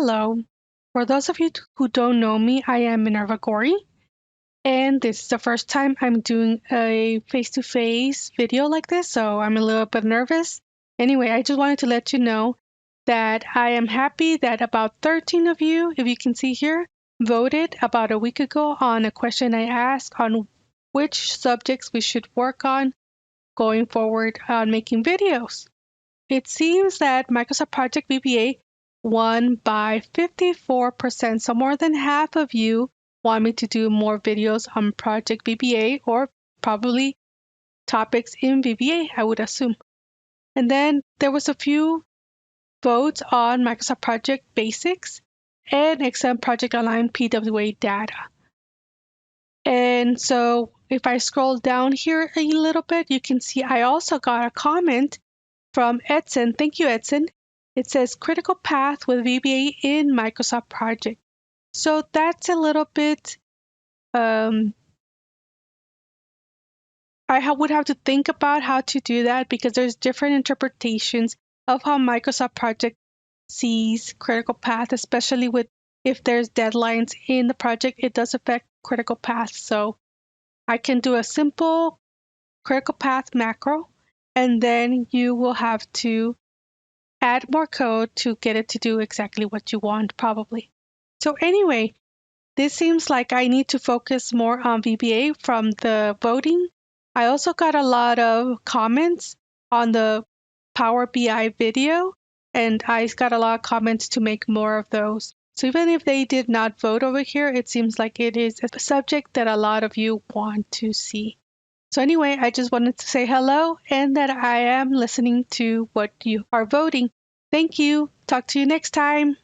Hello. For those of you who don't know me, I am Minerva Goree, and this is the first time I'm doing a face-to-face video like this, so I'm a little bit nervous. Anyway, I just wanted to let you know that I am happy that about 13 of you, if you can see here, voted about a week ago on a question I asked on which subjects we should work on going forward on making videos. It seems that Microsoft Project VBA won by 54%, so more than half of you want me to do more videos on Project VBA or probably topics in VBA, I would assume. And then there was a few votes on Microsoft Project Basics and XM Project Online PWA data. And so if I scroll down here a little bit, you can see I also got a comment from Edson. Thank you, Edson. It says critical path with VBA in Microsoft Project. So that's a little bit, I would have to think about how to do that because there's different interpretations of how Microsoft Project sees critical path, especially with if there's deadlines in the project, it does affect critical path. So I can do a simple critical path macro, and then you will have to add more code to get it to do exactly what you want, probably. So anyway, this seems like I need to focus more on VBA from the voting. I also got a lot of comments on the Power BI video, and I got a lot of comments to make more of those. So even if they did not vote over here, it seems like it is a subject that a lot of you want to see. So anyway, I just wanted to say hello and that I am listening to what you are voting. Thank you. Talk to you next time.